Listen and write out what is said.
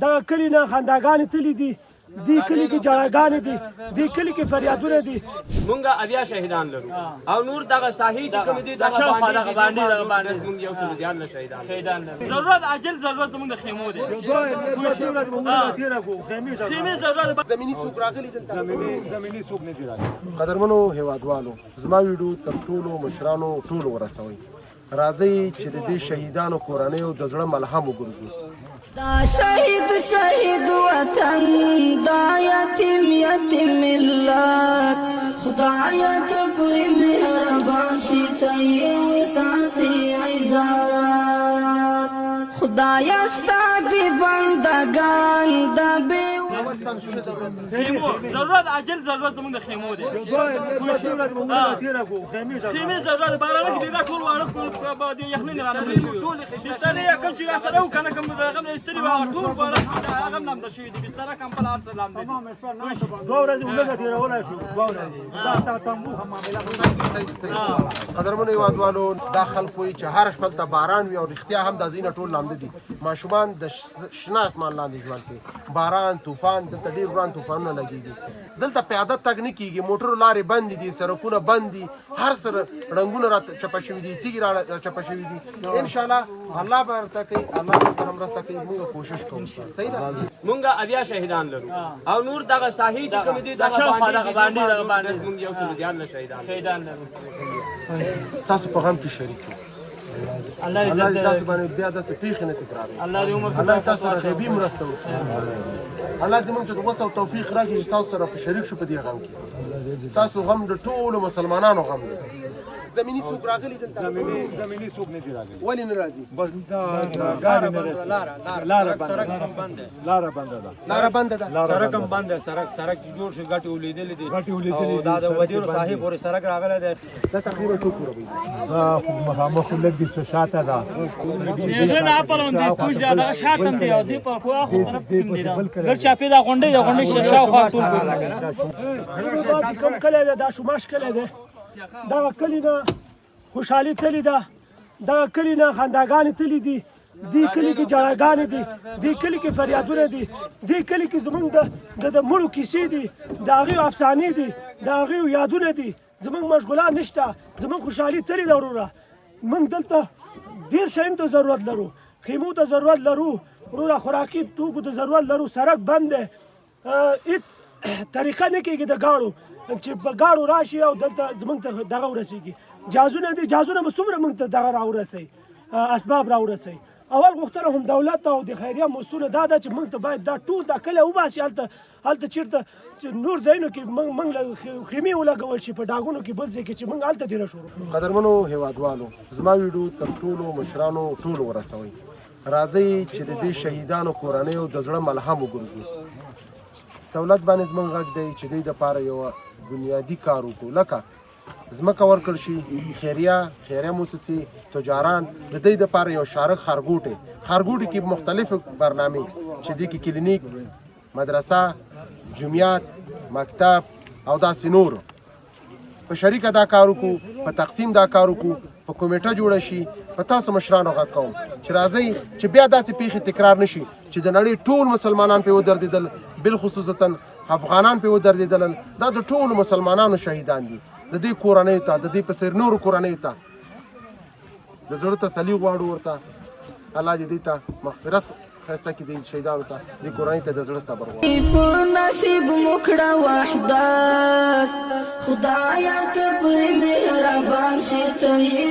دغه کلي نه خنداګانې تللي دي، دې کلي کې جړاګانې دي، دې کلي کې فریادونه دي. مونږ اویا شهیدان لرو او نور دغه ساحې چې کوم دي دغه باندې مونږ یو څو دیارلس شهیدان لرو. ضرورت عاجل ضرورت زموږ د خیمو دی. خیمې ضرورت زمینی څوک راغلي دلته زمینی څوک نه دي راغلي. قدرمنو هیوادوالو زما ویډیو تر ټولو مشرانو ټولو ورسوئ. راځئ چې د دې شهیدانو کورنیو د زړه ملهم وګرځو. دا شهید شهید وطن دا یتیم یتیم ملت خدایا ته پوری مهربان شي ته یې ساتي عزت خدایا ستاد بندگان د به ضرورت عاجل ضرورت زموږ د خیمو دی. خیمې ضرورت باران کې دا ټول واړه باندې یخنۍ نه راځي ټول بستر یې کم چې را سره وکنه کوم هغه نه استری واه ټول واړه هغه نام د شوی دي بستر کم په لار سلام دي قدرمنو هیوادوالو دا خلک وایي چې هر شپه ته باران وي او رښتیا هم دا ځینې ټول لامده دي. ماشومان د شنه اسمان لاندې ژوند کوي، باران طوفان دلته ډېر وران طوفانونه لګېږي. دلته پیاده تګ نه کېږي، موټرو لارې بندې دي، سړکونه بند دي، هر سره رنګونه را چپه شوي دي، تیږې را چپه شوي دي. انشاءالله الله به ورته کوي، الله به سره مرسته کوي. موږ کوشش کوو. صحیح ده. مونږ اویا شهیدان لرو او نور دغه ساحې چې کوم دي دغه باندې مونږ یو څو دیارلس شهیدان لرو. ستاسو په غم کې شریک یو. الله دې تاسو باندې بیا داسې پیښې نه تکراروي. الله تاسو سره غیبي مرسته وکړي. الله دې موږ ته د وس او توفیق راکړي چې تاسو سره په شریک شو په دې غم کې. ستاسو غم د ټولو مسلمانانو غم دی. زمینی څوک راغلي دلته زمینی څوک نه دي راغلي. ولې نه راځي؟ بس دا لاره بنده ده. لاره بنده ده. سړک هم بند دی. سړک چې جوړ شي ګټې ولیدلې دي او دا د وزیر صاحب پورې سړک راغلی دی. دا تقریبا څو کوره وي؟ دا مخامخ لږ دي څه شاته ده. نه نه پرون دی کوش دی دا شاتم دی او دی په خوا خو طرف کې دی ګر چاپی دا غونډې شاوخوا ټول کوم کلی دی دا شماش کلی دی. دغه کلي نه خوشحالي تللې ده، دغه کلي نه خنداګانې تللي دي، دې کلي کې جړاګانې دي، دې کلي کې فریادونه دي، دې کلي کې زموږ د مړو کیسې دي، د هغې افسانې دي، د هغې یادونه دي. زموږ مشغوله نشته، زموږ خوشحالي تللې ده. وروره موږ دلته ډېر شیانو ته ضرورت لرو، خیمو ته ضرورت لرو، وروره خوراکي توکو ته ضرورت لرو. سړک بند دی، هېڅ طریقه نه کېږي د ګاړو چې په ګاړو راشي او دلته زموږ ته دغه ورسېږي. جازونه دي، جازونه به څومره موږ ته دغه راورسوي، اسباب راورسوي. اول غوښتنه هم دولت ته او د خیریه مسؤله دا ده چې موږ ته باید دا ټول دا کلی وباسي. هلته چېرته نور ځایونو کې موږ له خیمې ولګول شي، په ډاګونو کې بل ځای کې چې موږ هلته تېره شو. قدرمنو هیوادوالو زما ویډیو تر ټولو مشرانو ټولو ورسوئ. راځئ چې د دې شهیدانو کورنیو د زړه ملهم وګرځو. دولت باندې زموږ غږ دی چې دوی دپاره یوه بنیادي کار وکړو، لکه ځمکه ورکړل شي، خیریه موسسې، تجاران د دوی دپاره یو شارک ښارګوټي کې مختلفې برنامې چې دې کې کلینیک، مدرسه، جومیات، مکتب او داسې نورو په شریکه دا کار وکړو، په تقسیم دا کار وکړو، په کمیټه جوړه شي. په تاسو مشرانو غږ کوم چې راځئ چې بیا داسې پیښې تکرار نه شي چې د نړۍ ټول مسلمانان پرې ودرېدل، بالخصوصا افغانان پرې ودرېدل. دا د ټولو مسلمانانو شهیدان دي. د دې کورنیو ته، د دې په څېر نورو کورنیو ته د زړه تسلي غواړو ورته. الله دې دې ته مغفرت ښایسته کړي، دې شهیدانو ته، دې کورنۍ ته د زړه صبر غواړو. په نصیب مکړه وحدت خدایا ته پوری مهربان شي ته یې